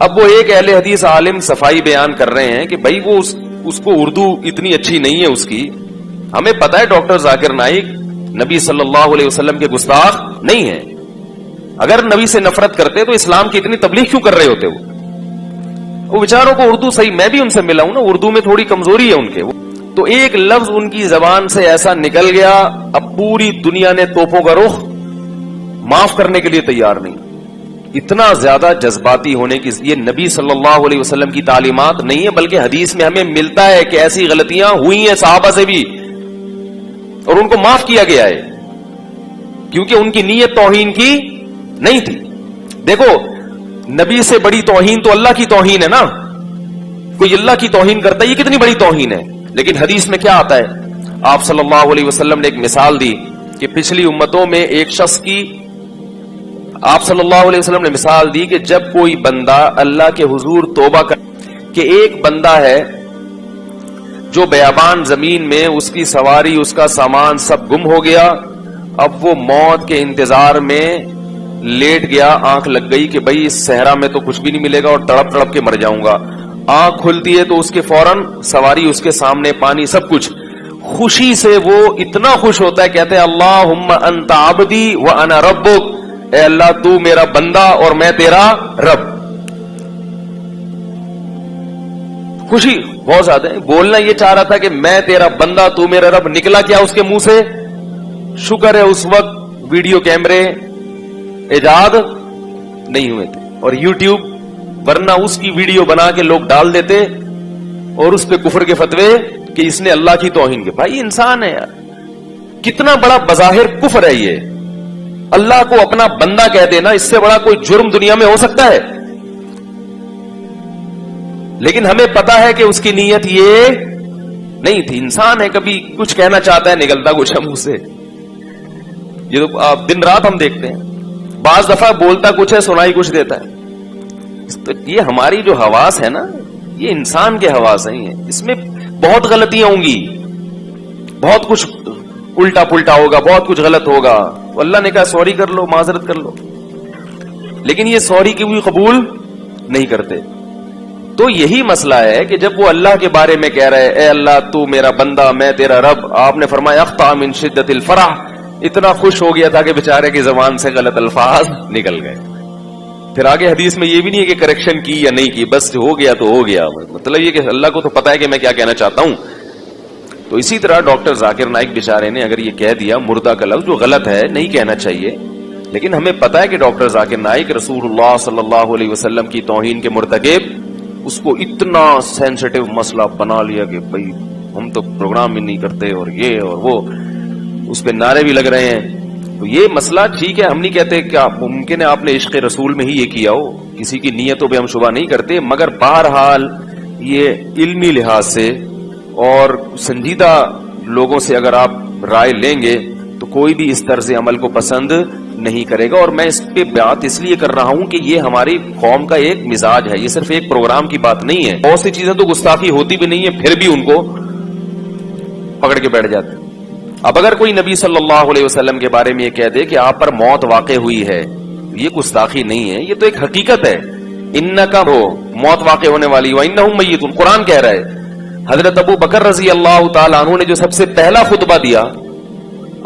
اب وہ ایک اہل حدیث عالم صفائی بیان کر رہے ہیں کہ بھائی وہ اس کو اردو اتنی اچھی نہیں ہے اس کی. ہمیں پتا ہے ڈاکٹر ذاکر نائک نبی صلی اللہ علیہ وسلم کے گستاخ نہیں ہیں. اگر نبی سے نفرت کرتے تو اسلام کی اتنی تبلیغ کیوں کر رہے ہوتے؟ وہ بیچاروں کو اردو صحیح، میں بھی ان سے ملا ہوں نا، اردو میں تھوڑی کمزوری ہے ان کے. تو ایک لفظ ان کی زبان سے ایسا نکل گیا، اب پوری دنیا نے توپوں کا رخ معاف کرنے کے لیے تیار نہیں. اتنا زیادہ جذباتی ہونے کی یہ نبی صلی اللہ علیہ وسلم کی تعلیمات نہیں ہے، بلکہ حدیث میں ہمیں ملتا ہے کہ ایسی غلطیاں ہوئی ہیں صحابہ سے بھی اور ان کو معاف کیا گیا ہے، کیونکہ ان کی نیت توہین کی نہیں تھی. دیکھو نبی سے بڑی توہین تو اللہ کی توہین ہے نا. کوئی اللہ کی توہین کرتا ہے، یہ کتنی بڑی توہین ہے. لیکن حدیث میں کیا آتا ہے؟ آپ صلی اللہ علیہ وسلم نے ایک مثال دی کہ پچھلی امتوں میں ایک شخص کی، آپ صلی اللہ علیہ وسلم نے مثال دی کہ جب کوئی بندہ اللہ کے حضور توبہ کر، کہ ایک بندہ ہے جو بیابان زمین میں اس کی سواری اس کا سامان سب گم ہو گیا، اب وہ موت کے انتظار میں لیٹ گیا، آنکھ لگ گئی کہ بھئی اس صحرا میں تو کچھ بھی نہیں ملے گا اور تڑپ تڑپ کے مر جاؤں گا. آنکھ کھلتی ہے تو اس کے فوراً سواری اس کے سامنے، پانی سب کچھ. خوشی سے وہ اتنا خوش ہوتا ہے، کہتے ہیں اللہم انت عبدی وانا ربک، اے اللہ تو میرا بندہ اور میں تیرا رب. خوشی بہت زیادہ ہے. بولنا یہ چاہ رہا تھا کہ میں تیرا بندہ تو میرا رب، نکلا کیا اس کے منہ سے؟ شکر ہے اس وقت ویڈیو کیمرے ایجاد نہیں ہوئے تھے اور یوٹیوب، ورنہ اس کی ویڈیو بنا کے لوگ ڈال دیتے اور اس پہ کفر کے فتوے کہ اس نے اللہ کی توہین کی. بھائی انسان ہے یار، کتنا بڑا بظاہر کفر ہے یہ. اللہ کو اپنا بندہ کہہ دینا، اس سے بڑا کوئی جرم دنیا میں ہو سکتا ہے؟ لیکن ہمیں پتا ہے کہ اس کی نیت یہ نہیں تھی. انسان ہے، کبھی کچھ کہنا چاہتا ہے نکلتا کچھ ہے منہ سے. یہ تو دن رات ہم دیکھتے ہیں. بعض دفعہ بولتا کچھ ہے سنائی کچھ دیتا ہے. تو یہ ہماری جو حواس ہے نا، یہ انسان کے حواس ہیں، اس میں بہت غلطیاں ہوں گی، بہت کچھ الٹا پلٹا ہوگا، بہت کچھ غلط ہوگا. تو اللہ نے کہا سوری کر لو، معذرت کر لو. لیکن یہ سوری کی بھی قبول نہیں کرتے. تو یہی مسئلہ ہے کہ جب وہ اللہ کے بارے میں کہہ رہے اے اللہ تو میرا بندہ میں تیرا رب، آپ نے فرمایا اخطا من شدت الفرح، اتنا خوش ہو گیا تھا کہ بیچارے کی زبان سے غلط الفاظ نکل گئے. پھر آگے حدیث میں یہ بھی نہیں ہے کہ کریکشن کی یا نہیں کی، بس ہو گیا تو ہو گیا. مطلب یہ کہ اللہ کو تو پتا ہے کہ میں کیا کہنا چاہتا ہوں. تو اسی طرح ڈاکٹر ذاکر نائک بیچارے نے اگر یہ کہہ دیا مردہ کا لفظ، جو غلط ہے، نہیں کہنا چاہیے، لیکن ہمیں پتا ہے کہ ڈاکٹر ذاکر نائک رسول اللہ صلی اللہ علیہ وسلم کی توہین کے مرتکب، اس کو اتنا سینسٹیو مسئلہ بنا لیا کہ بھئی ہم تو پروگرام بھی نہیں کرتے اور یہ اور وہ، اس پہ نعرے بھی لگ رہے ہیں. تو یہ مسئلہ ٹھیک ہے، ہم نہیں کہتے کہ ممکن ہے آپ نے عشق رسول میں ہی یہ کیا ہو، کسی کی نیتوں پہ ہم شبہ نہیں کرتے، مگر بہرحال یہ علمی لحاظ سے اور سنجیدہ لوگوں سے اگر آپ رائے لیں گے تو کوئی بھی اس طرز عمل کو پسند نہیں کرے گا. اور میں اس پہ بات اس لیے کر رہا ہوں کہ یہ ہماری قوم کا ایک مزاج ہے، یہ صرف ایک پروگرام کی بات نہیں ہے. بہت سی چیزیں تو گستاخی ہوتی بھی نہیں ہے، پھر بھی ان کو پکڑ کے بیٹھ جاتے ہیں. اب اگر کوئی نبی صلی اللہ علیہ وسلم کے بارے میں یہ کہہ دے کہ آپ پر موت واقع ہوئی ہے، یہ گستاخی نہیں ہے، یہ تو ایک حقیقت ہے. انکا ہو، موت واقع ہونے والی، وانہم میتون، قرآن کہہ رہا ہے. حضرت ابو بکر رضی اللہ تعالیٰ عنہ نے جو سب سے پہلا خطبہ دیا،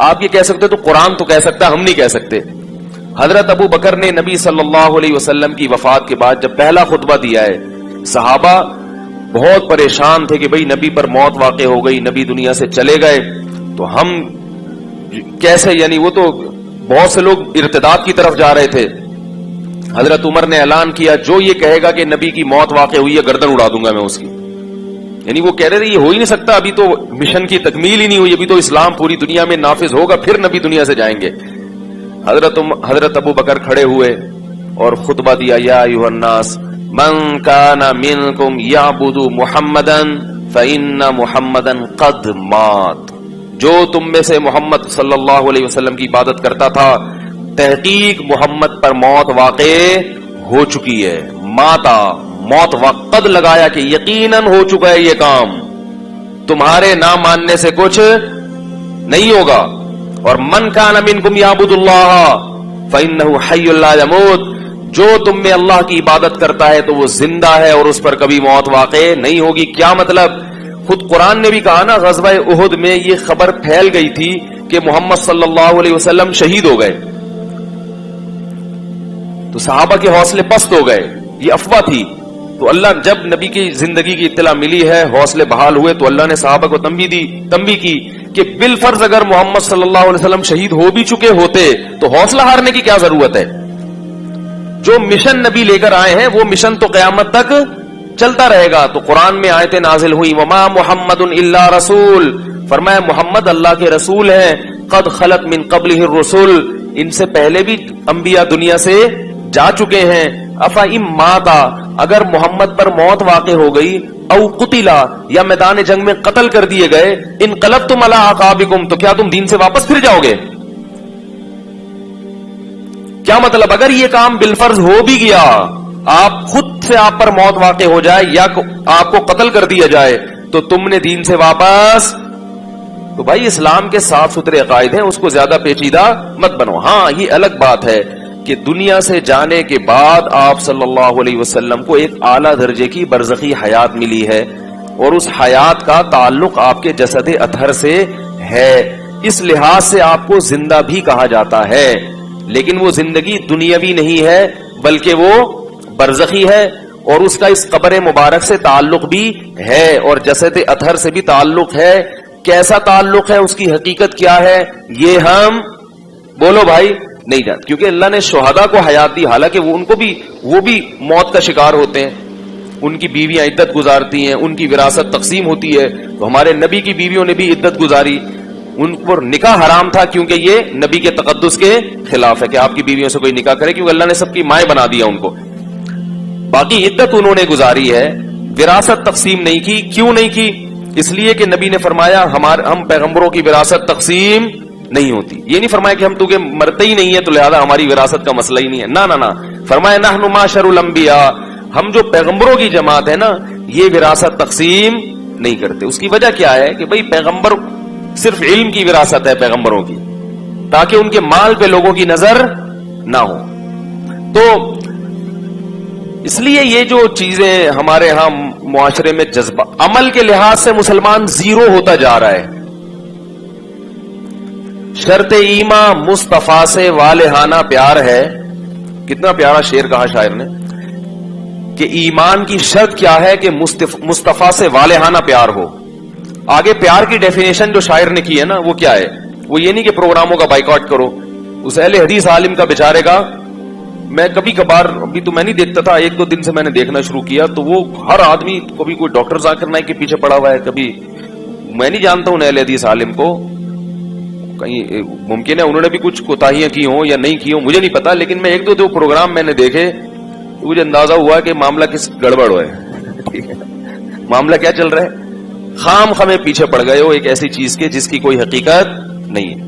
آپ یہ کہہ سکتے تو قرآن تو کہہ سکتا، ہم نہیں کہہ سکتے. حضرت ابو بکر نے نبی صلی اللہ علیہ وسلم کی وفات کے بعد جب پہلا خطبہ دیا ہے، صحابہ بہت پریشان تھے کہ بھئی نبی پر موت واقع ہو گئی، نبی دنیا سے چلے گئے، تو ہم کیسے، یعنی وہ تو بہت سے لوگ ارتداد کی طرف جا رہے تھے. حضرت عمر نے اعلان کیا جو یہ کہے گا کہ نبی کی موت واقع ہوئی ہے گردن اڑا دوں گا میں اس کی. یعنی وہ کہہ رہے تھے یہ ہو ہی نہیں سکتا، ابھی تو مشن کی تکمیل ہی نہیں ہوئی، ابھی تو اسلام پوری دنیا میں نافذ ہوگا پھر نبی دنیا سے جائیں گے. حضرت ابو بکر کھڑے ہوئے اور خطبہ دیا، یا ایھا الناس من کان منکم یعبد محمدا فإن محمدا قد مات. جو تم میں سے محمد صلی اللہ علیہ وسلم کی عبادت کرتا تھا، تحقیق محمد پر موت واقع ہو چکی ہے. ماتا، موت وقت لگایا کہ یقیناً ہو چکا ہے یہ کام، تمہارے نہ ماننے سے کچھ نہیں ہوگا. اور من کان منکم یعبد اللہ فإنہ حی لا یموت، جو تم میں اللہ کی عبادت کرتا ہے تو وہ زندہ ہے اور اس پر کبھی موت واقع نہیں ہوگی. کیا مطلب؟ خود قرآن نے بھی کہا نا غزوہ احد میں یہ خبر پھیل گئی تھی کہ محمد صلی اللہ علیہ وسلم شہید ہو گئے, تو صحابہ کے حوصلے پست ہو گئے, یہ افواہ تھی. تو اللہ جب نبی کی زندگی کی اطلاع ملی ہے, حوصلے بحال ہوئے, تو اللہ نے صحابہ کو تنبیہ کی کہ بالفرض اگر محمد صلی اللہ علیہ وسلم شہید ہو بھی چکے ہوتے تو حوصلہ ہارنے کی کیا ضرورت ہے. جو مشن نبی لے کر آئے ہیں وہ مشن تو قیامت تک چلتا رہے گا. تو قرآن میں آیتیں نازل ہوئی, وما محمد الا رسول, فرمایا محمد اللہ کے رسول ہیں, قد خلت من قبلہ الرسل, ان سے پہلے بھی انبیاء دنیا سے جا چکے ہیں. افا ام ماتا, اگر محمد پر موت واقع ہو گئی, او قتلا, یا میدان جنگ میں قتل کر دیے گئے, انقلبتم علی اعقابکم, تو کیا تم دین سے واپس پھر جاؤ گے؟ کیا مطلب؟ اگر یہ کام بالفرض ہو بھی گیا, آپ خود سے آپ پر موت واقع ہو جائے یا آپ کو قتل کر دیا جائے, تو تم نے دین سے واپس. تو بھائی اسلام کے صاف ستھرے عقائد ہیں, اس کو زیادہ پیچیدہ مت بنو. ہاں یہ الگ بات ہے کہ دنیا سے جانے کے بعد آپ صلی اللہ علیہ وسلم کو ایک اعلیٰ درجے کی برزخی حیات ملی ہے, اور اس حیات کا تعلق آپ کے جسد اطہر سے ہے, اس لحاظ سے آپ کو زندہ بھی کہا جاتا ہے. لیکن وہ زندگی دنیاوی نہیں ہے بلکہ وہ برزخی ہے, اور اس کا اس قبر مبارک سے تعلق بھی ہے, اور جسد اطہر سے بھی تعلق ہے. کیسا تعلق ہے, اس کی حقیقت کیا ہے, یہ ہم بولو بھائی نہیں جانتے, کیونکہ اللہ نے شہداء کو حیات دی, حالانکہ وہ بھی موت کا شکار ہوتے ہیں, ان کی بیویاں عدت گزارتی ہیں, ان کی وراثت تقسیم ہوتی ہے. تو ہمارے نبی کی بیویوں نے بھی عدت گزاری, ان پر نکاح حرام تھا کیونکہ یہ نبی کے تقدس کے خلاف ہے کہ آپ کی بیویوں سے کوئی نکاح کرے, کیونکہ اللہ نے سب کی مائیں بنا دیا ان کو. باقی عدت انہوں نے گزاری ہے, وراثت تقسیم نہیں کی. کیوں نہیں کی؟ اس لیے کہ نبی نے فرمایا ہم پیغمبروں کی وراثت تقسیم نہیں ہوتی. یہ نہیں فرمایا کہ ہم تو کہ مرتے ہی نہیں ہے تو لہذا ہماری وراثت کا مسئلہ ہی نہیں ہے, نہ. فرمایا نحن معاشر الانبیاء, ہم جو پیغمبروں کی جماعت ہے نا, یہ وراثت تقسیم نہیں کرتے. اس کی وجہ کیا ہے کہ بھئی پیغمبر صرف علم کی وراثت ہے پیغمبروں کی, تاکہ ان کے مال پہ لوگوں کی نظر نہ ہو. تو اس لیے یہ جو چیزیں ہمارے ہاں معاشرے میں جذبہ, عمل کے لحاظ سے مسلمان زیرو ہوتا جا رہا ہے. شرط ایمان مصطفیٰ سے والہانہ پیار ہے. کتنا پیارا شعر کہا شاعر نے کہ ایمان کی شرط کیا ہے کہ مصطفیٰ سے والہانہ پیار ہو. آگے پیار کی ڈیفینیشن جو شاعر نے کی ہے نا, وہ کیا ہے؟ وہ یہ نہیں کہ پروگراموں کا بائیکاٹ کرو. اس اہل حدیث عالم کا بیچارے کا, میں کبھی کبھار, ابھی تو میں نہیں دیکھتا تھا, 1-2 دن سے میں نے دیکھنا شروع کیا, تو وہ ہر آدمی کبھی کوئی ڈاکٹر ذاکر نائک کے پیچھے پڑا ہوا ہے, کبھی میں نہیں جانتا ہوں اہل حدیث عالم کو, کہیں ممکن ہے انہوں نے بھی کچھ کوتاہیاں کی ہوں یا نہیں کی ہوں, مجھے نہیں پتا. لیکن میں 1-2 پروگرام میں نے دیکھے, مجھے اندازہ ہوا کہ معاملہ کس گڑبڑ ہوا ہے. معاملہ کیا چل رہا ہے؟ خام خامے پیچھے پڑ گئے ہو ایک ایسی چیز کے جس کی کوئی حقیقت نہیں ہے.